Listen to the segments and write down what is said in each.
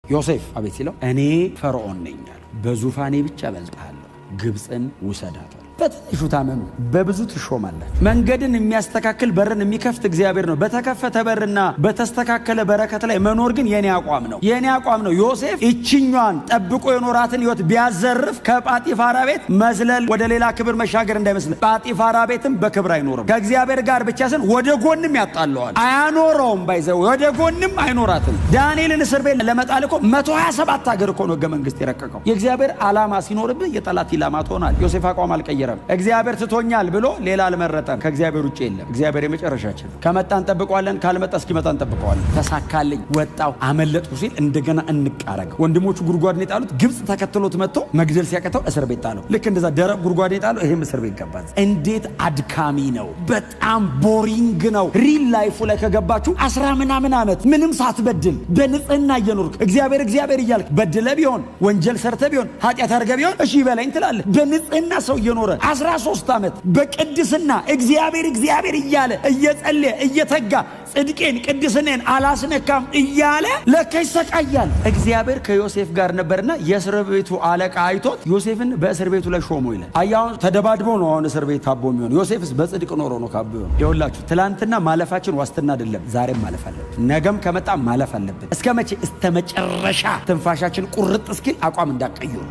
ዮሴፍ አቤት ሲለው እኔ ፈርዖን ነኝ አለ። በዙፋኔ ብቻ በልጥሃለሁ፣ ግብፅን ውሰዳት። በትንሹ ታመኑ፣ በብዙ ትሾማለህ። መንገድን የሚያስተካክል በርን የሚከፍት እግዚአብሔር ነው። በተከፈተ በርና በተስተካከለ በረከት ላይ መኖር ግን የኔ አቋም ነው፣ የኔ አቋም ነው። ዮሴፍ እችኛዋን ጠብቆ የኖራትን ሕይወት ቢያዘርፍ ከጳጢፋራ ቤት መዝለል ወደ ሌላ ክብር መሻገር እንዳይመስል። ጳጢፋራ ቤትም በክብር አይኖርም። ከእግዚአብሔር ጋር ብቻ ስን ወደ ጎንም ያጣለዋል፣ አያኖረውም። ባይዘው ወደ ጎንም አይኖራትም። ዳንኤልን እስር ቤት ለመጣል እኮ 127 ሀገር እኮ ነው ሕገ መንግሥት የረቀቀው። የእግዚአብሔር ዓላማ ሲኖርብህ የጠላት ኢላማ ትሆናል። ዮሴፍ አቋም አልቀየረም። እግዚአብሔር ትቶኛል ብሎ ሌላ አልመረጠም። ከእግዚአብሔር ውጭ የለም። እግዚአብሔር የመጨረሻችን። ከመጣ እንጠብቀዋለን፣ ካልመጣ እስኪመጣ እንጠብቀዋለን። ተሳካልኝ፣ ወጣው፣ አመለጥኩ ሲል እንደገና እንቃረግ። ወንድሞቹ ጉድጓድ የጣሉት ግብፅ ተከትሎት መጥቶ መግደል ሲያቀተው እስር ቤት ጣለው። ልክ እንደዛ ደረቅ ጉድጓድ የጣለው ይሄም እስር ቤት ገባ። እንዴት አድካሚ ነው! በጣም ቦሪንግ ነው። ሪል ላይፉ ላይ ከገባችሁ 10 ምናምን ዓመት ምንም ሳትበድል በንጽህና እየኖርክ እግዚአብሔር እግዚአብሔር እያልክ በድለ ቢሆን ወንጀል ሰርተ ቢሆን ኃጢአት አድርገ ቢሆን እሺ ይበላኝ ትላለህ። በንጽህና ሰው እየኖረ 13 ዓመት በቅድስና እግዚአብሔር እግዚአብሔር እያለ እየጸለየ እየተጋ ጽድቄን ቅድስናን አላስነካም እያለ ለካ ይሰቃያል። እግዚአብሔር ከዮሴፍ ጋር ነበርና የእስር ቤቱ አለቃ አይቶት ዮሴፍን በእስር ቤቱ ላይ ሾሞ ይላል። አያውን ተደባድቦ ነው አሁን እስር ቤት ታቦ የሚሆን። ዮሴፍስ በጽድቅ ኖሮ ነው ካቦ የሚሆን። ይኸውላችሁ ትላንትና ማለፋችን ዋስትና አይደለም። ዛሬም ማለፍ አለብን። ነገም ከመጣ ማለፍ አለብን። እስከ መቼ? እስከ መጨረሻ ትንፋሻችን ቁርጥ እስኪል አቋም እንዳቀየሩ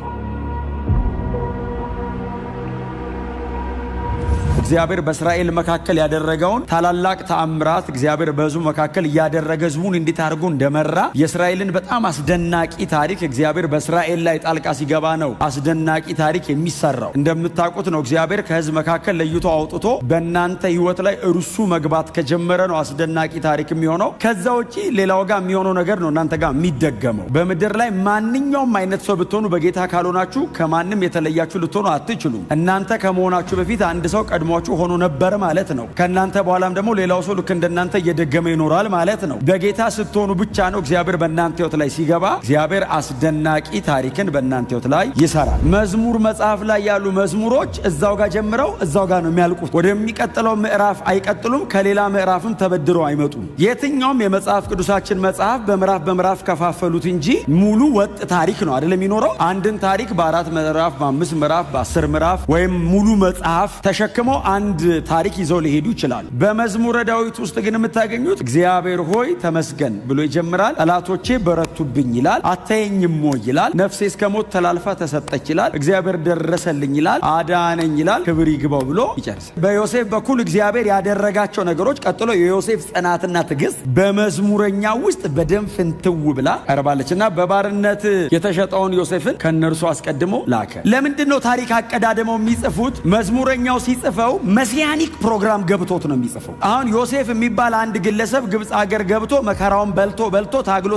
እግዚአብሔር በእስራኤል መካከል ያደረገውን ታላላቅ ተአምራት እግዚአብሔር በሕዝቡ መካከል እያደረገ ሕዝቡን እንዴት አድርጎ እንደመራ የእስራኤልን በጣም አስደናቂ ታሪክ እግዚአብሔር በእስራኤል ላይ ጣልቃ ሲገባ ነው አስደናቂ ታሪክ የሚሰራው። እንደምታውቁት ነው እግዚአብሔር ከሕዝብ መካከል ለይቶ አውጥቶ በእናንተ ሕይወት ላይ እርሱ መግባት ከጀመረ ነው አስደናቂ ታሪክ የሚሆነው። ከዛ ውጪ ሌላው ጋር የሚሆነው ነገር ነው እናንተ ጋር የሚደገመው። በምድር ላይ ማንኛውም አይነት ሰው ብትሆኑ በጌታ ካልሆናችሁ ከማንም የተለያችሁ ልትሆኑ አትችሉም። እናንተ ከመሆናችሁ በፊት አንድ ሰው ቀድሞ ሆኖ ነበር ማለት ነው። ከናንተ በኋላም ደግሞ ሌላው ሰው ልክ እንደናንተ እየደገመ ይኖራል ማለት ነው። በጌታ ስትሆኑ ብቻ ነው እግዚአብሔር በእናንተ ሕይወት ላይ ሲገባ እግዚአብሔር አስደናቂ ታሪክን በእናንተ ሕይወት ላይ ይሰራል። መዝሙር መጽሐፍ ላይ ያሉ መዝሙሮች እዛው ጋር ጀምረው እዛው ጋር ነው የሚያልቁት። ወደሚቀጥለው ምዕራፍ አይቀጥሉም። ከሌላ ምዕራፍም ተበድረው አይመጡም። የትኛውም የመጽሐፍ ቅዱሳችን መጽሐፍ በምዕራፍ ከፋፈሉት እንጂ ሙሉ ወጥ ታሪክ ነው አይደለም የሚኖረው። አንድን ታሪክ በ4 ምዕራፍ፣ በ5 ምዕራፍ፣ በ10 ምዕራፍ ወይም ሙሉ መጽሐፍ ተሸክመው አንድ ታሪክ ይዘው ሊሄዱ ይችላሉ። በመዝሙረ ዳዊት ውስጥ ግን የምታገኙት እግዚአብሔር ሆይ ተመስገን ብሎ ይጀምራል። ጠላቶቼ በረቱብኝ ይላል። አታየኝም ወይ ይላል። ነፍሴ እስከ ሞት ተላልፋ ተሰጠች ይላል። እግዚአብሔር ደረሰልኝ ይላል። አዳነኝ ይላል። ክብር ይግባው ብሎ ይጨርሳል። በዮሴፍ በኩል እግዚአብሔር ያደረጋቸው ነገሮች ቀጥሎ የዮሴፍ ጽናትና ትዕግስት በመዝሙረኛ ውስጥ በደም ፍንትው ብላ ቀርባለችና በባርነት የተሸጠውን ዮሴፍን ከነርሱ አስቀድሞ ላከ። ለምንድነው ታሪክ አቀዳደመው የሚጽፉት? መዝሙረኛው ሲጽፈው መሲያኒክ ፕሮግራም ገብቶት ነው የሚጽፈው። አሁን ዮሴፍ የሚባል አንድ ግለሰብ ግብፅ ሀገር ገብቶ መከራውን በልቶ ታግሎ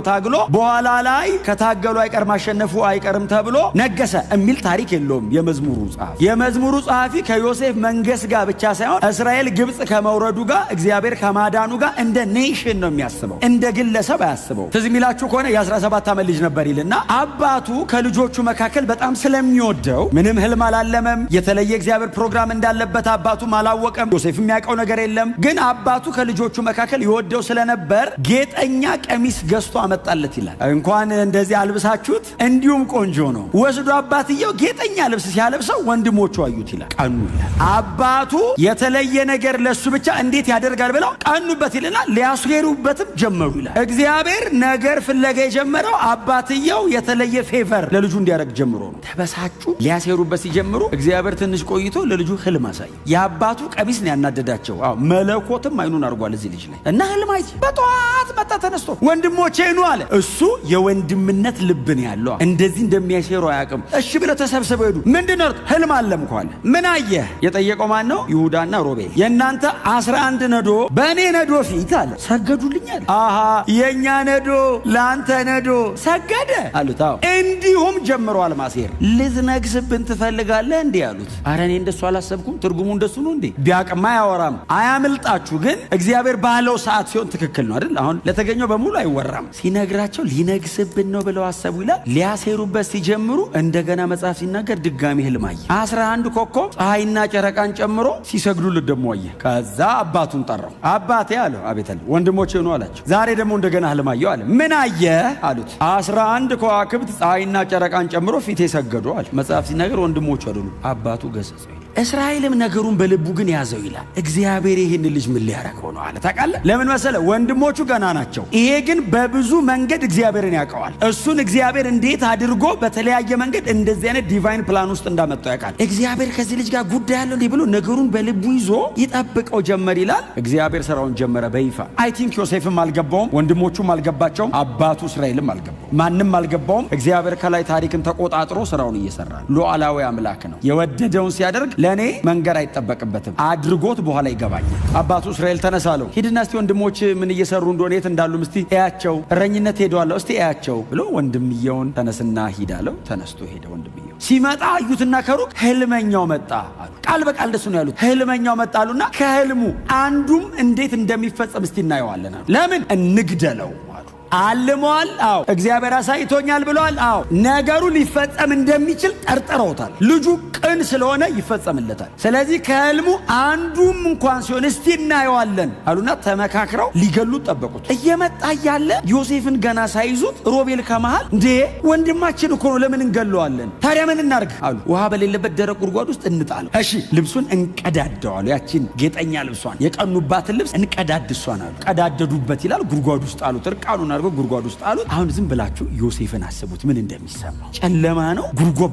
በኋላ ላይ ከታገሉ አይቀር ማሸነፉ አይቀርም ተብሎ ነገሰ የሚል ታሪክ የለውም የመዝሙሩ ጸሐፊ። የመዝሙሩ ጸሐፊ ከዮሴፍ መንገስ ጋር ብቻ ሳይሆን እስራኤል ግብፅ ከመውረዱ ጋር እግዚአብሔር ከማዳኑ ጋር እንደ ኔሽን ነው የሚያስበው፣ እንደ ግለሰብ አያስበው። ትዝ የሚላችሁ ከሆነ የ17 ዓመት ልጅ ነበር ይልና አባቱ ከልጆቹ መካከል በጣም ስለሚወደው ምንም ህልም አላለመም። የተለየ እግዚአብሔር ፕሮግራም እንዳለበት አባቱም አላወቀም። ዮሴፍ የሚያውቀው ነገር የለም። ግን አባቱ ከልጆቹ መካከል ይወደው ስለነበር ጌጠኛ ቀሚስ ገዝቶ አመጣለት ይላል። እንኳን እንደዚህ አልብሳችሁት እንዲሁም ቆንጆ ነው ወስዶ አባትየው ጌጠኛ ልብስ ሲያለብሰው ወንድሞቹ አዩት ይላል። ቀኑ ይላል። አባቱ የተለየ ነገር ለሱ ብቻ እንዴት ያደርጋል ብለው ቀኑበት ይልና ሊያስጌሩበትም ጀመሩ ይላል። እግዚአብሔር ነገር ፍለጋ የጀመረው አባትየው የተለየ ፌቨር ለልጁ እንዲያደርግ ጀምሮ ነው። ተበሳጩ። ሊያሴሩበት ሲጀምሩ እግዚአብሔር ትንሽ ቆይቶ ለልጁ ህልም አሳየ። የአባቱ ቀሚስ ነው ያናደዳቸው። መለኮትም አይኑን አድርጓል እዚህ ልጅ ላይ እና ህልም አይቼ በጠዋት መጣ ተነስቶ ወንድሞቼ ኑ አለ። እሱ የወንድምነት ልብ ነው ያለው። እንደዚህ እንደሚያሴሩ አያውቅም። እሺ ብለው ተሰብስበው ሄዱ። ምንድነው? ህልም አለምኩ አለ። ምን አየህ? የጠየቀው ማን ነው? ይሁዳና ሮቤል። የእናንተ 11 ነዶ በእኔ ነዶ ፊት አለ ሰገዱልኛል። አሃ የእኛ ነዶ ለአንተ ነዶ ሰገደ አሉት። እንዲሁም ጀምረዋል ማሴር። ልትነግስብን ትፈልጋለህ እንዲህ አሉት። አረ እኔ እንደሱ አላሰብኩም። ትርጉሙ እንደሱ ነው እንዴ? ቢያቅማ አያወራም። አያምልጣችሁ። ግን እግዚአብሔር ባለው ሰዓት ሲሆን ትክክል ነው አይደል? አሁን ለተገኘው በሙሉ አይወራም። ሲነግራቸው ሊነግስብን ነው ብለው አሰቡ ይላል። ሊያሴሩበት ሲጀምሩ እንደገና መጽሐፍ ሲናገር ድጋሚ ህልም አየ። 11 ኮከብ ፀሐይና ጨረቃን ጨምሮ ሲሰግዱለት ደግሞ አየ። ከዛ አባቱን ጠራው። አባቴ አለው። አቤት አለ። ወንድሞቼ ነው አላቸው። ዛሬ ደግሞ እንደገና ህልም አየሁ አለ። ምን አየ አሉት። 11 ከዋክብት ፀሐይና ጨረቃን ጨምሮ ፊቴ ሰገዱ አለ። መጽሐፍ ሲናገር ወንድሞቹ አይደሉም፣ አባቱ ገሰጸው። እስራኤልም ነገሩን በልቡ ግን ያዘው ይላል። እግዚአብሔር ይህን ልጅ ምን ሊያረገው ነው አለ። ታውቃለህ ለምን መሰለ? ወንድሞቹ ገና ናቸው። ይሄ ግን በብዙ መንገድ እግዚአብሔርን ያውቀዋል። እሱን እግዚአብሔር እንዴት አድርጎ በተለያየ መንገድ እንደዚህ አይነት ዲቫይን ፕላን ውስጥ እንዳመጣው ያውቃል። እግዚአብሔር ከዚህ ልጅ ጋር ጉዳይ ያለው እንዲህ ብሎ ነገሩን በልቡ ይዞ ይጠብቀው ጀመር ይላል። እግዚአብሔር ስራውን ጀመረ በይፋ። አይ ቲንክ ዮሴፍም አልገባውም፣ ወንድሞቹም አልገባቸውም፣ አባቱ እስራኤልም አልገባውም፣ ማንም አልገባውም። እግዚአብሔር ከላይ ታሪክን ተቆጣጥሮ ስራውን እየሰራ ነው። ሉዓላዊ አምላክ ነው። የወደደውን ሲያደርግ ለእኔ መንገር አይጠበቅበትም። አድርጎት በኋላ ይገባኛል። አባቱ እስራኤል ተነሳለው፣ ሂድና እስቲ ወንድሞች ምን እየሰሩ እንደሆነ የት እንዳሉ እስቲ እያቸው፣ እረኝነት ሄደዋለሁ እስቲ እያቸው ብሎ ወንድምየውን ተነስና ሂዳለው። ተነስቶ ሄደ። ወንድምየው ሲመጣ አዩትና ከሩቅ ህልመኛው መጣ አሉ። ቃል በቃል እንደሱ ነው ያሉት። ህልመኛው መጣሉና ከህልሙ አንዱም እንዴት እንደሚፈጸም እስቲ እናየዋለን አሉ። ለምን እንግደለው አሉ። አልመዋል። አዎ እግዚአብሔር አሳይቶኛል ብለዋል። አዎ ነገሩ ሊፈጸም እንደሚችል ጠርጥረውታል። ልጁ ቅን ስለሆነ ይፈጸምለታል። ስለዚህ ከህልሙ አንዱም እንኳን ሲሆን እስቲ እናየዋለን አሉና ተመካክረው ሊገሉት ጠበቁት። እየመጣ እያለ ዮሴፍን ገና ሳይዙት ሮቤል ከመሃል እንዴ ወንድማችን እኮ ነው ለምን እንገለዋለን? ታዲያ ምን እናርግ አሉ። ውሃ በሌለበት ደረቅ ጉድጓድ ውስጥ እንጣለው። እሺ ልብሱን እንቀዳደዋሉ። ያቺን ጌጠኛ ልብሷን የቀኑባትን ልብስ እንቀዳድሷን አሉ። ቀዳደዱበት ይላል። ጉድጓድ ውስጥ አሉት። እርቃኑን ጉድጓድ ውስጥ አሉት። አሁን ዝም ብላችሁ ዮሴፍን አስቡት ምን እንደሚሰማው። ጨለማ ነው፣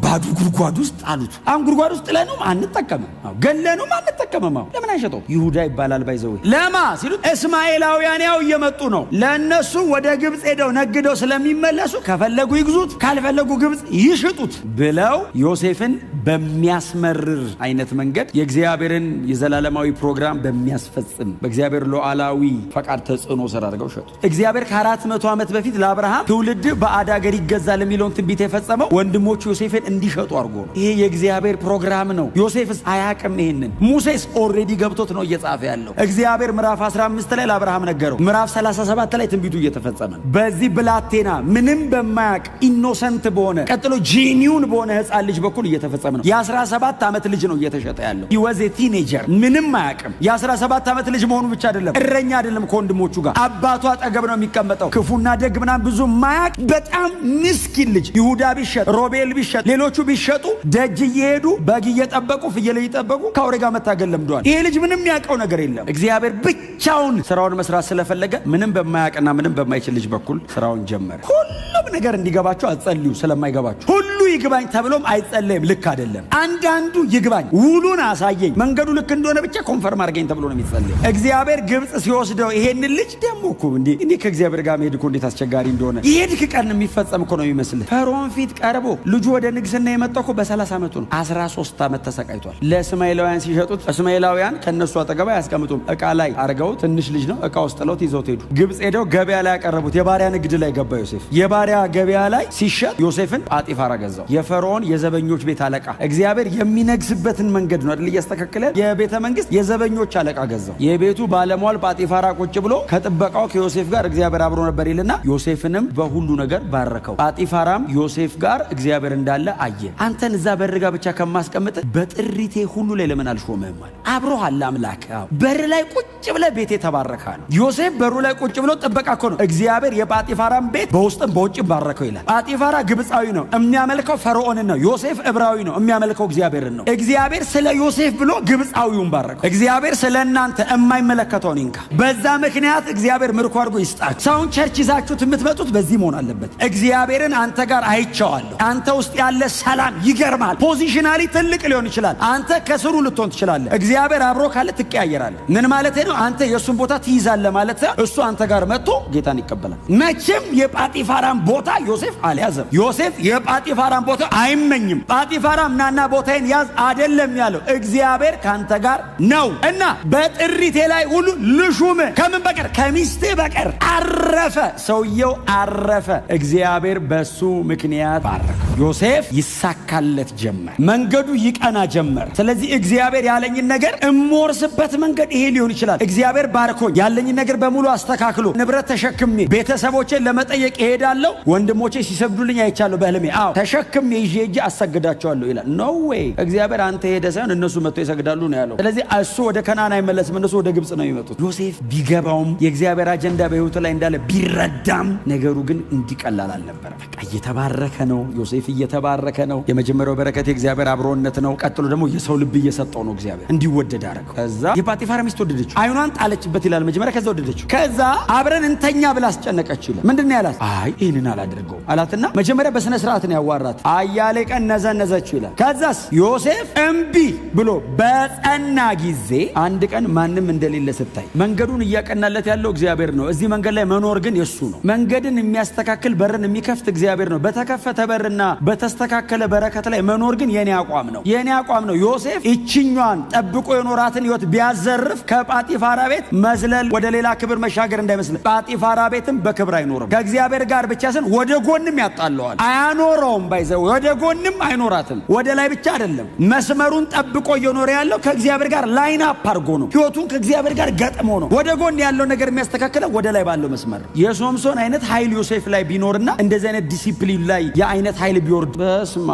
ባዶ ጉድጓድ ውስጥ አሉት። አሁን ጉድጓድ ውስጥ ለነውም አንጠቀምም፣ ገለኑም አንጠቀምም። ለምን አይሸጠው? ይሁዳ ይባላል ባይዘው ለማ ሲሉት እስማኤላውያን ያው እየመጡ ነው። ለነሱ ወደ ግብጽ ሄደው ነግደው ስለሚመለሱ ከፈለጉ ይግዙት፣ ካልፈለጉ ግብጽ ይሽጡት ብለው ዮሴፍን በሚያስመርር አይነት መንገድ የእግዚአብሔርን የዘላለማዊ ፕሮግራም በሚያስፈጽም በእግዚአብሔር ሉዓላዊ ፈቃድ ተጽዕኖ ስር አድርገው ሸጡት። እግዚአብሔር ከ400 ዓመት በፊት ለአብርሃም ትውልድ ባዕድ አገር ይገዛል የሚለውን ትንቢት የፈጸመው ወንድሞቹ ዮሴፍን እንዲሸጡ አድርጎ ነው። ይሄ የእግዚአብሔር ፕሮግራም ነው። ዮሴፍስ አያቅም ይሄንን። ሙሴስ ኦልሬዲ ገብቶት ነው እየጻፈ ያለው። እግዚአብሔር ምዕራፍ 15 ላይ ለአብርሃም ነገረው። ምዕራፍ 37 ላይ ትንቢቱ እየተፈጸመ ነው። በዚህ ብላቴና ምንም በማያቅ ኢኖሰንት በሆነ ቀጥሎ ጂኒውን በሆነ ህፃን ልጅ በኩል እየተፈጸመ ነው። የ17 ዓመት ልጅ ነው እየተሸጠ ያለው። ይወዜ ቲኔጀር ምንም አያቅም። የ17 ዓመት ልጅ መሆኑ ብቻ አይደለም፣ እረኛ አይደለም። ከወንድሞቹ ጋር አባቱ አጠገብ ነው የሚቀመጠው። ክፉና ደግ ምናምን ብዙ ማያቅ በጣም ምስኪን ልጅ። ይሁዳ ቢሸጥ፣ ሮቤል ቢሸጥ፣ ሌሎቹ ቢሸጡ ደጅ እየሄዱ በግ እየጠበቁ ፍየል እየጠበቁ ከአውሬ ጋር መታገል ለምደዋል። ይሄ ልጅ ምንም ያውቀው ነገር የለም። እግዚአብሔር ብቻውን ስራውን መስራት ስለፈለገ ምንም በማያቅና ምንም በማይችል ልጅ በኩል ስራውን ጀመረ። ሁሉም ነገር እንዲገባቸው አትጸልዩ። ስለማይገባችሁ ሁሉ ይግባኝ ተብሎም አይጸለይም። ልክ አይደለም። አንዳንዱ ይግባኝ፣ ውሉን አሳየኝ፣ መንገዱ ልክ እንደሆነ ብቻ ኮንፈርም አድርገኝ ተብሎ ነው የሚጸለየው። እግዚአብሔር ግብጽ ሲወስደው ይሄንን ልጅ ደግሞ እኮ እንዴ ከእግዚአብሔር ጋር መሄድ እኮ እንዴት አስቸጋሪ እንደሆነ ይሄድክ ቀን የሚፈጸም እኮ ነው የሚመስልህ። ፈርዖን ፊት ቀርቦ ልጁ ወደ ንግስና የመጣው እኮ በ30 ዓመቱ ነው። 13 ዓመት ተሰቃይቷል። ለእስማኤላውያን ሲሸጡት እስማኤላውያን ከነሱ አጠገብ አያስቀምጡም። እቃ ላይ አርገው ትንሽ ልጅ ነው እቃ ውስጥ ጥለውት ይዘውት ሄዱ። ግብጽ ሄደው ገበያ ላይ ያቀረቡት። የባሪያ ንግድ ላይ ገባ ዮሴፍ። የባሪያ ገበያ ላይ ሲሸጥ ዮሴፍን ጳጢፋራ ገዛው። የፈርዖን የዘበኞች ቤት አለቃ። እግዚአብሔር የሚነግስበትን መንገድ ነው አይደል እያስተካከለ። የቤተ መንግስት የዘበኞች አለቃ ገዛው። የቤቱ ባለሟል ጳጢፋራ ቁጭ ብሎ ከጥበቃው ከዮሴፍ ጋር እግዚአብሔር አብሮ ነበር ይልና ዮሴፍንም በሁሉ ነገር ባረከው። ጳጢፋራም ዮሴፍ ጋር እግዚአብሔር እንዳለ አየ። አንተን እዛ በርጋ ብቻ ከማስቀምጥ በጥሪቴ ሁሉ ላይ ለምን አልሾምህም? አብሮህ አለ አምላክ። በር ላይ ቁጭ ብለ ቤቴ ተባረካል። ዮሴፍ በሩ ላይ ቁጭ ብሎ ጥበቃ እኮ ነው። እግዚአብሔር የጳጢፋራን ቤት በውስጥም በውጭም ባረከው ይላል። ጳጢፋራ ግብፃዊ ነው፣ የሚያመልከው ፈርዖንን ነው። ዮሴፍ ዕብራዊ ነው፣ የሚያመልከው እግዚአብሔርን ነው። እግዚአብሔር ስለ ዮሴፍ ብሎ ግብፃዊውን ባረከው። እግዚአብሔር ስለ እናንተ የማይመለከተውን ይንካ። በዛ ምክንያት እግዚአብሔር ምርኮ አድርጎ ይስጣችሁ። ሰውን ቸርች ይዛችሁት የምትመጡት በዚህ መሆን አለበት። እግዚአብሔርን አንተ ጋር አይቼዋለሁ። አንተ ውስጥ ያለ ሰላም ይገርማል። ፖዚሽናሊ ትልቅ ሊሆን ይችላል። አንተ ከስሩ ልትሆን ትችላለህ። እግዚአብሔር አብሮ ካለ ትቀያየራለህ። ምን ማለት ነው? አንተ የእሱን ቦታ ትይዛለህ ማለት ነው። እሱ አንተ ጋር መጥቶ ጌታን ይቀበላል። መቼም የጳጢፋራን ቦታ ዮሴፍ አልያዘም። ዮሴፍ የጳጢፋራን ቦታ አይመኝም። ጳጢፋራም ናና ቦታዬን ያዝ አይደለም ያለው። እግዚአብሔር ካንተ ጋር ነው እና በጥሪቴ ላይ ሁሉ ልሹም። ከምን በቀር? ከሚስትህ በቀር። አረፈ። ሰውየው አረፈ። እግዚአብሔር በሱ ምክንያት ባረከ። ዮሴፍ ይሳካለት ጀመር፣ መንገዱ ይቀና ጀመር። ስለዚህ እግዚአብሔር ያለኝን ነገር እምወርስበት መንገድ ይሄ ሊሆን ይችላል። እግዚአብሔር ባርኮኝ ያለኝን ነገር በሙሉ አስተካክሎ ንብረት ተሸክሜ ቤተሰቦቼን ለመጠየቅ እሄዳለሁ። ወንድሞቼ ሲሰግዱልኝ አይቻለሁ በህልሜ። አዎ ተሸክሜ ይዤ እጄ አሰግዳቸዋለሁ ይላል። ኖ ዌይ እግዚአብሔር አንተ ሄደ ሳይሆን እነሱ መጥተው ይሰግዳሉ ነው ያለው። ስለዚህ እሱ ወደ ከናን አይመለስም፣ እነሱ ወደ ግብጽ ነው የሚመጡት። ዮሴፍ ቢገባውም የእግዚአብሔር አጀንዳ በህይወቱ ላይ እንዳለ ቢረዳም ነገሩ ግን እንዲቀላል አልነበረ። በቃ እየተባረከ ነው ዮሴፍ፣ እየተባረከ ነው። የመጀመሪያው በረከት የእግዚአብሔር አብሮነት ነው። ቀጥሎ ደግሞ የሰው ልብ እየሰጠው ነው እግዚአብሔር፣ እንዲወደድ አደረገው። ከዛ የጳጢፋራ ሚስት ወደደችው፣ አይኗን ጣለችበት ይላል መጀመሪያ። ከዛ ወደደችው። ከዛ አብረን እንተኛ ብላ አስጨነቀችው ይላል። ምንድን ነው ያላት? አይ ይህንን አላደርገው አላትና መጀመሪያ በስነ ስርዓት ነው ያዋራት። አያሌ ቀን ነዘነዘችው ይላል። ከዛስ ዮሴፍ እምቢ ብሎ በጸና ጊዜ አንድ ቀን ማንም እንደሌለ ስታይ መንገዱን እያቀናለት ያለው እግዚአብሔር ነው። እዚህ መንገድ ላይ መኖር ግን የሱ ነው። መንገድን የሚያስተካክል በርን የሚከፍት እግዚአብሔር ነው። በተከፈተ በርና በተስተካከለ በረከት ላይ መኖር ግን የኔ አቋም ነው፣ የኔ አቋም ነው። ዮሴፍ ይችኛዋን ጠብቆ የኖራትን ህይወት ቢያዘርፍ ከጳጢፋራ ቤት መዝለል ወደ ሌላ ክብር መሻገር እንዳይመስል። ጳጢፋራ ቤትም በክብር አይኖርም። ከእግዚአብሔር ጋር ብቻ ስን ወደ ጎንም ያጣለዋል፣ አያኖረውም። ባይዘው ወደ ጎንም አይኖራትም። ወደ ላይ ብቻ አይደለም፣ መስመሩን ጠብቆ እየኖረ ያለው ከእግዚአብሔር ጋር ላይን አፕ አድርጎ ነው። ህይወቱን ከእግዚአብሔር ጋር ገጥሞ ነው። ወደ ጎን ያለው ነገር የሚያስተካክለው ወደ ላይ ባለው መስመር። የሶምሶን አይነት ኃይል ዮሴፍ ላይ ቢኖርና እንደዚህ አይነት ዲሲፕሊን ላይ የአይነት ኃይል ቢወርድ በስማ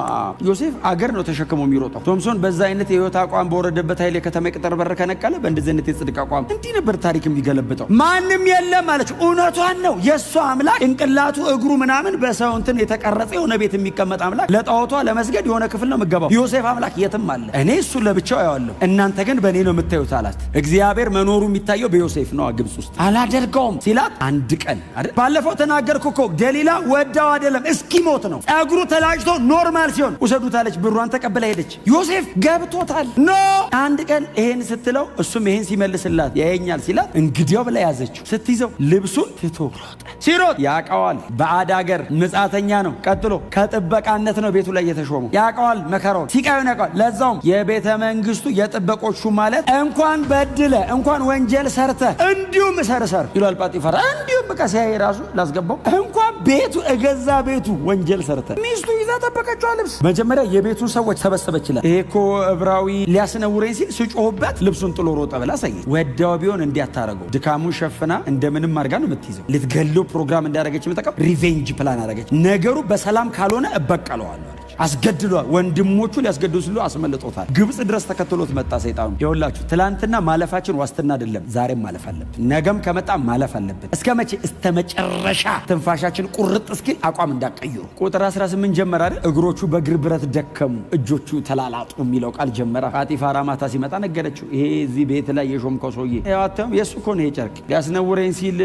ዮሴፍ አገር ነው ተሸክሞ የሚሮጠው። ሶምሶን በዛ አይነት የህይወት አቋም በወረደበት ኃይል የከተማ ቅጥር በር ከነቀለ በእንደዚህ አይነት የጽድቅ አቋም እንዲህ ነበር ታሪክ የሚገለብጠው። ማንም የለም አለች። እውነቷን ነው። የእሷ አምላክ ጭንቅላቱ እግሩ ምናምን በሰው እንትን የተቀረጸ የሆነ ቤት የሚቀመጥ አምላክ፣ ለጣዖቷ ለመስገድ የሆነ ክፍል ነው የምገባው። ዮሴፍ አምላክ የትም አለ። እኔ እሱን ለብቻው አየዋለሁ፣ እናንተ ግን በእኔ ነው የምታዩት አላት። እግዚአብሔር መኖሩ የሚታየው በዮሴፍ ነው። ግብጽ ውስጥ አላደርገውም ሲላት አንድ ቀን አይደል፣ ባለፈው ተናገርኩ እኮ ደሊላ ወዳው አይደለም እስኪሞት ነው። ጸጉሩ ተላጭቶ ኖርማል ሲሆን ውሰዱት አለች። ብሯን ተቀብላ ሄደች። ዮሴፍ ገብቶታል። ኖ አንድ ቀን ይሄን ስትለው እሱም ይሄን ሲመልስላት ያየኛል ሲላት እንግዲያው ብላ ያዘችው። ስትይዘው ልብሱን ትቶ ሮጠ። ሲሮጥ ያውቀዋል። ባዕድ አገር ምጻተኛ ነው። ቀጥሎ ከጥበቃነት ነው ቤቱ ላይ የተሾመው። ያውቀዋል መከራውን፣ ሲቃዩን ያውቀዋል። ለዛውም የቤተ መንግስቱ የጥበቆቹ ማለት እንኳን በድለ እንኳን ወንጀል ሰርተ እንዲሁም ሰርሰር ይሏል ጳጢፋራ። እንዲሁም በቃ ሲያይ ራሱ ላስገባው እንኳን ቤቱ እገዛ ቤቱ ወንጀል ሰርተ ሚስቱ ይዛ ጠበቀችዋ ልብስ። መጀመሪያ የቤቱን ሰዎች ሰበሰበችላል። ይሄ እኮ ዕብራዊ ሊያስነውረኝ ሲል ስጮህበት ልብሱን ጥሎ ሮጠ ብላ አሳየች። ወዳው ቢሆን እንዲያታረገው ድካሙን ሸፍና እንደምንም አድርጋ ነው የምትይዘው። ልትገለው ፕሮግራም እንዳደረገች የምጠቀም ሪቬንጅ ፕላን አደረገች። ነገሩ በሰላም ካልሆነ እበቀለዋለሁ አለች። አስገድሏል። ወንድሞቹ ሊያስገድሉ ሲሉ አስመልጦታል። ግብጽ ድረስ ተከትሎት መጣ ሰይጣኑ። ይኸውላችሁ ትላንትና ማለፋችን ዋስትና አይደለም። ዛሬም ማለፍ አለብን። ነገም ከመጣ ማለፍ አለብን። እስከ መቼ? እስከ መጨረሻ ትንፋሻችን ቁርጥ እስኪል አቋም እንዳቀይሩ። ቁጥር 18 ጀመረ አይደል? እግሮቹ በእግር ብረት ደከሙ፣ እጆቹ ተላላጡ የሚለው ቃል ጀመረ። ጳጢፋራ ማታ ሲመጣ ነገረችው። ይሄ እዚህ ቤት ላይ የሾምከው ሰውዬ ያዋተም የሱ እኮ ነው። ጨርቅ ሊያስነውረኝ ሲል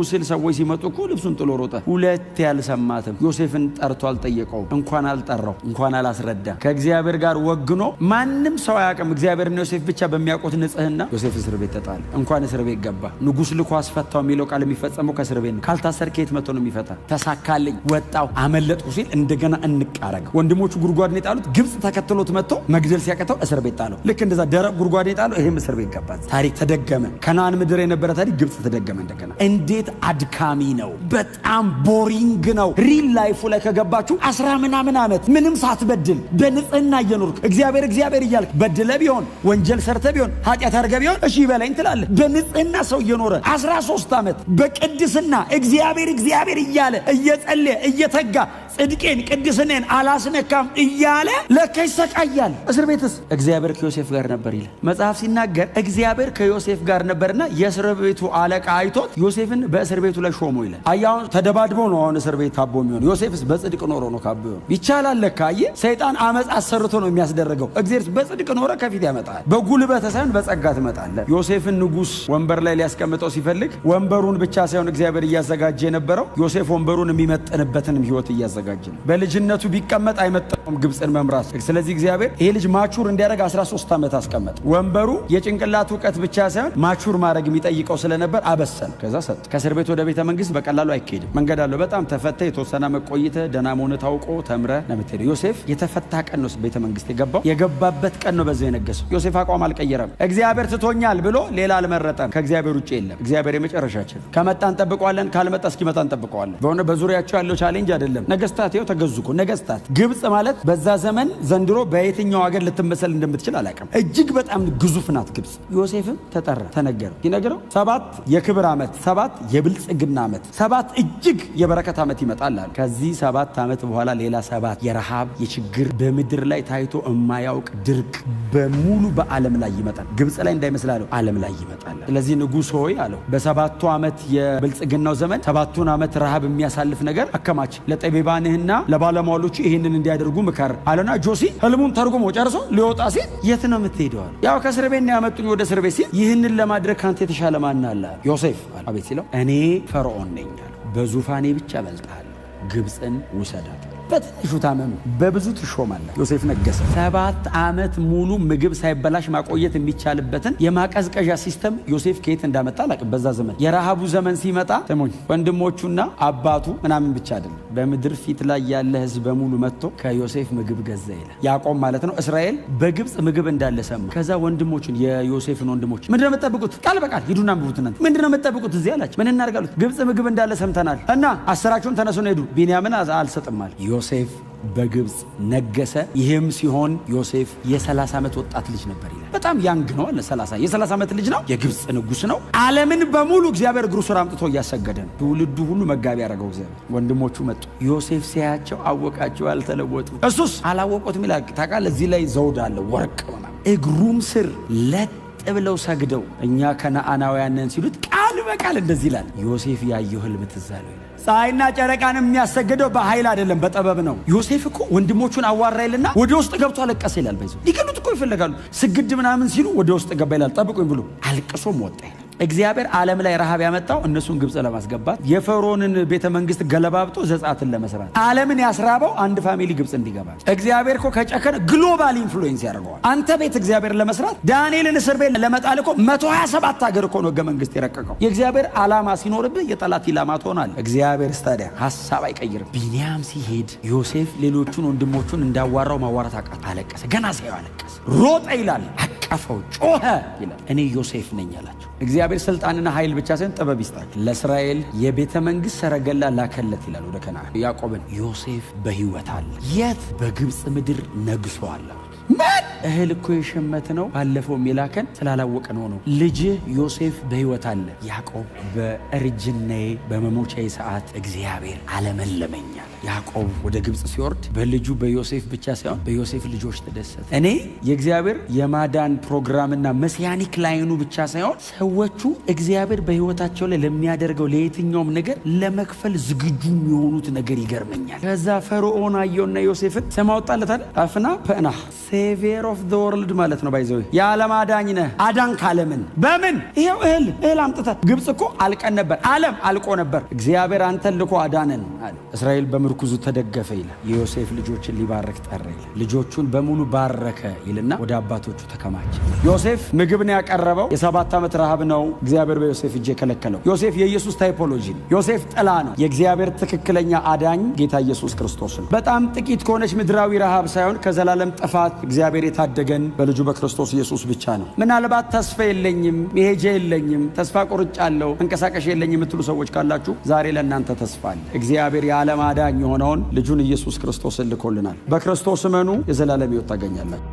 ስል ሰዎች ሲመጡ እኮ ልብሱን ጥሎ ሮጠ። ሁለት ያልሰማትም ዮሴፍን ጠርቶ አልጠየቀውም። እንኳን አልጠራው እንኳን አላስረዳ። ከእግዚአብሔር ጋር ወግኖ ማንም ሰው አያውቅም። እግዚአብሔርና ዮሴፍ ብቻ በሚያውቁት ንጽህና ዮሴፍ እስር ቤት ተጣለ። እንኳን እስር ቤት ገባ። ንጉሥ ልኮ አስፈታው የሚለው ቃል የሚፈጸመው ከእስር ቤት ነው። ካልታሰር ከየት መጥቶ ነው የሚፈታ? ተሳካልኝ፣ ወጣው፣ አመለጥኩ ሲል እንደገና እንቃረገው። ወንድሞቹ ጉድጓድ ነው የጣሉት። ግብጽ ተከትሎት መጥቶ መግደል ሲያቀተው እስር ቤት ጣለው። ልክ እንደዛ ደረቅ ጉድጓድ ነው የጣለው። ይሄም እስር ቤት ገባ። ታሪክ ተደገመ። ከነዓን ምድር የነበረ ታሪክ ግብጽ ተደገመ እንደገና። እንዴት አድካሚ ነው! በጣም ቦሪንግ ነው። ሪል ላይፉ ላይ ከገባችሁ 10 ምናምን ዓመት ምንም ሳትበድል በንጽህና እየኖርክ እግዚአብሔር እግዚአብሔር እያልክ በድለ ቢሆን ወንጀል ሰርተ ቢሆን ኃጢአት አድርገ ቢሆን እሺ በላኝ ትላለህ። በንጽህና ሰው እየኖረ 13 ዓመት በቅድስና እግዚአብሔር እግዚአብሔር እያለ እየጸለየ እየተጋ ጽድቄን ቅድስናን አላስነካም እያለ ለካ ይሰቃያል። እስር ቤትስ እግዚአብሔር ከዮሴፍ ጋር ነበር ይላል መጽሐፍ ሲናገር። እግዚአብሔር ከዮሴፍ ጋር ነበርና የእስር ቤቱ አለቃ አይቶት ዮሴፍን በእስር ቤቱ ላይ ሾሞ ይላል። አያውን ተደባድበው ነው አሁን እስር ቤት ካቦ የሚሆን። ዮሴፍስ በጽድቅ ኖሮ ነው ካቦ የሚሆን። ይቻላል ለካ። አየህ ሰይጣን አመፅ አሰርቶ ነው የሚያስደርገው። እግዚአብሔር በጽድቅ ኖረ ከፊት ያመጣል። በጉልበት ሳይሆን በጸጋ ትመጣለህ። ዮሴፍን ንጉሥ ወንበር ላይ ሊያስቀምጠው ሲፈልግ ወንበሩን ብቻ ሳይሆን እግዚአብሔር እያዘጋጀ የነበረው ዮሴፍ ወንበሩን የሚመጥንበትንም ህይወት እያዘጋጀ ነው። በልጅነቱ ቢቀመጥ አይመጣውም ግብፅን መምራት። ስለዚህ እግዚአብሔር ይሄ ልጅ ማቹር እንዲያደርግ 13 ዓመት አስቀመጠ። ወንበሩ የጭንቅላት እውቀት ብቻ ሳይሆን ማቹር ማድረግ የሚጠይቀው ስለነበር አበሰል። ከዛ ሰጥ። ከእስር ቤት ወደ ቤተ መንግስት በቀላሉ አይካሄድም። መንገድ አለው። በጣም ተፈተ የተወሰነ መቆይተ ደህና መሆን ታውቆ ተምረ ነው የምትሄደው። ዮሴፍ የተፈታ ቀን ነው ቤተ መንግስት የገባው። የገባበት ቀን ነው በዛ የነገሰው። ዮሴፍ አቋም አልቀየረም። እግዚአብሔር ትቶኛል ብሎ ሌላ አልመረጠም። ከእግዚአብሔር ውጭ የለም። እግዚአብሔር የመጨረሻችን። ከመጣ እንጠብቀዋለን፣ ካልመጣ እስኪመጣ እንጠብቀዋለን። በሆነ በዙሪያቸው ያለው ቻሌንጅ አይደለም። ነገ ነገስታት ይኸው ተገዙ እኮ ነገስታት። ግብፅ ማለት በዛ ዘመን ዘንድሮ በየትኛው ሀገር ልትመሰል እንደምትችል አላውቅም። እጅግ በጣም ግዙፍ ናት ግብፅ። ዮሴፍም ተጠራ፣ ተነገረው። ይነገረው 7 የክብር ዓመት፣ 7 የብልጽግና ዓመት፣ 7 እጅግ የበረከት ዓመት ይመጣል አሉ። ከዚህ 7 ዓመት በኋላ ሌላ 7 የረሃብ የችግር በምድር ላይ ታይቶ የማያውቅ ድርቅ በሙሉ በዓለም ላይ ይመጣል። ግብፅ ላይ እንዳይመስላለው ዓለም ላይ ይመጣል። ስለዚህ ንጉሥ ሆይ አለው በ7ቱ ዓመት የብልጽግናው ዘመን 7ቱን ዓመት ረሃብ የሚያሳልፍ ነገር አከማች፣ ለጠቢባንህና ለባለሟሎቹ ይህንን እንዲያደርጉ ምከር አለና ጆሲ ህልሙን ተርጉሞ ጨርሶ ሊወጣ ሲል የት ነው የምትሄደው? ያው ከእስር ቤት ነው ያመጡኝ ወደ እስር ቤት ሲል ይህንን ለማድረግ ካንተ የተሻለ ማን አለ? ዮሴፍ አቤት ሲለው እኔ ፈርዖን ነኝ አለ። በዙፋኔ ብቻ በልጣለሁ፣ ግብፅን ውሰዳት። በትንሹ ታመኑ በብዙ ትሾማለህ። ዮሴፍ ነገሰ። 7 ዓመት ሙሉ ምግብ ሳይበላሽ ማቆየት የሚቻልበትን የማቀዝቀዣ ሲስተም ዮሴፍ ከየት እንዳመጣ አላውቅም። በዛ ዘመን የረሃቡ ዘመን ሲመጣ ስሙኝ፣ ወንድሞቹና አባቱ ምናምን ብቻ አይደለም፣ በምድር ፊት ላይ ያለ ህዝብ በሙሉ መጥቶ ከዮሴፍ ምግብ ገዛ ይላል። ያዕቆብ ማለት ነው። እስራኤል በግብፅ ምግብ እንዳለ ሰማ። ከዛ ወንድሞቹን የዮሴፍን ወንድሞች ምንድን ነው የምትጠብቁት? ቃል በቃል ሂዱና አንብቡት እናንተ። ምንድን ነው የምትጠብቁት እዚህ አላቸው። ምን እናርጋሉት? ግብፅ ምግብ እንዳለ ሰምተናል እና 10 ተነሱን ሄዱ፣ ቢንያምን አልሰጥም አለ። ዮሴፍ በግብፅ ነገሰ። ይህም ሲሆን ዮሴፍ የ30 ዓመት ወጣት ልጅ ነበር ይላል። በጣም ያንግ ነው አለ። የ30 ዓመት ልጅ ነው። የግብፅ ንጉሥ ነው። ዓለምን በሙሉ እግዚአብሔር እግሩ ስር አምጥቶ እያሰገደ ነው። ትውልዱ ሁሉ መጋቢ ያደረገው እግዚአብሔር። ወንድሞቹ መጡ። ዮሴፍ ሲያያቸው አወቃቸው፣ አልተለወጡ። እሱስ አላወቁትም ይላል። ታውቃለህ፣ እዚህ ላይ ዘውድ አለ፣ ወርቅ ምናምን። እግሩም ስር ለጥ ብለው ሰግደው እኛ ከነዓናውያን ነን ሲሉት ቃል በቃል እንደዚህ ይላል። ዮሴፍ ያየው ህልም ትዝ አለው ይላል። ፀሐይና ጨረቃን የሚያሰግደው በኃይል አይደለም በጥበብ ነው። ዮሴፍ እኮ ወንድሞቹን አዋራ ይልና ወደ ውስጥ ገብቶ አለቀሰ ይላል። በይዘው ሊገሉት እኮ ይፈልጋሉ። ስግድ ምናምን ሲሉ ወደ ውስጥ ገባ ይላል። ጠብቁኝ ብሎ አልቅሶም ወጣ ይላል። እግዚአብሔር ዓለም ላይ ረሃብ ያመጣው እነሱን ግብፅ ለማስገባት የፈርዖንን ቤተ መንግስት ገለባብጦ ዘጻትን ለመስራት ዓለምን ያስራበው አንድ ፋሚሊ ግብፅ እንዲገባ። እግዚአብሔር እኮ ከጨከነ ግሎባል ኢንፍሉዌንስ ያደርገዋል። አንተ ቤት እግዚአብሔር ለመስራት ዳንኤልን እስር ቤት ለመጣል እኮ 127 ሀገር እኮ ነው ህገ መንግስት የረቀቀው። የእግዚአብሔር ዓላማ ሲኖርብህ የጠላት ኢላማ ትሆናለህ። እግዚአብሔር ስታዲያ ሀሳብ አይቀይርም። ቢንያም ሲሄድ ዮሴፍ ሌሎቹን ወንድሞቹን እንዳዋራው ማዋራት አቃተው። አለቀሰ። ገና ሲያየው አለቀሰ። ሮጠ ይላል። አቀፈው፣ ጮኸ ይላል። እኔ ዮሴፍ ነኝ አላቸው። እግዚአብሔር ስልጣንና ኃይል ብቻ ሳይሆን ጥበብ ይስጣል። ለእስራኤል የቤተ መንግስት ሰረገላ ላከለት ይላል ወደ ከነዓን። ያዕቆብን ዮሴፍ በህይወት አለ። የት? በግብፅ ምድር ነግሷል። ምን እህል እኮ የሸመት ነው ባለፈው የላከን ስላላወቀ ነው። ልጅህ ዮሴፍ በህይወት አለ። ያዕቆብ በእርጅናዬ በመሞቻዬ ሰዓት እግዚአብሔር አለመለመኛል። ያዕቆብ ወደ ግብፅ ሲወርድ በልጁ በዮሴፍ ብቻ ሳይሆን በዮሴፍ ልጆች ተደሰተ። እኔ የእግዚአብሔር የማዳን ፕሮግራምና መሲያኒክ ላይኑ ብቻ ሳይሆን ሰዎቹ እግዚአብሔር በህይወታቸው ላይ ለሚያደርገው ለየትኛውም ነገር ለመክፈል ዝግጁ የሚሆኑት ነገር ይገርመኛል። ከዛ ፈርዖን አየውና ዮሴፍን ስም አወጣለት። አፍና ፐና ሴቪየር ኦፍ ዘ ወርልድ ማለት ነው። ባይዘው የዓለም አዳኝ ነህ። አዳን ካለምን በምን ይሄው እህል አምጥተህ። ግብፅ እኮ አልቀን ነበር፣ ዓለም አልቆ ነበር። እግዚአብሔር አንተን ልኮ አዳነን አለ። እስራኤል በምርኩዙ ተደገፈ ይላል። የዮሴፍ ልጆችን ሊባርክ ጠራ ይላል። ልጆቹን በሙሉ ባረከ ይልና ወደ አባቶቹ ተከማቸ። ዮሴፍ ምግብ ነው ያቀረበው። የ7 ዓመት ረሃብ ነው እግዚአብሔር በዮሴፍ እጅ የከለከለው። ዮሴፍ የኢየሱስ ታይፖሎጂ ነው። ዮሴፍ ጥላ ነው። የእግዚአብሔር ትክክለኛ አዳኝ ጌታ ኢየሱስ ክርስቶስ ነው። በጣም ጥቂት ከሆነች ምድራዊ ረሃብ ሳይሆን ከዘላለም ጥፋት እግዚአብሔር የታደገን በልጁ በክርስቶስ ኢየሱስ ብቻ ነው። ምናልባት ተስፋ የለኝም፣ መሄጃ የለኝም፣ ተስፋ ቆርጫለሁ፣ እንቀሳቀሽ የለኝም የምትሉ ሰዎች ካላችሁ ዛሬ ለእናንተ ተስፋ አለ። እግዚአብሔር የዓለም አዳኝ የሆነውን ልጁን ኢየሱስ ክርስቶስን ልኮልናል። በክርስቶስ እመኑ፣ የዘላለም ሕይወት ታገኛላችሁ።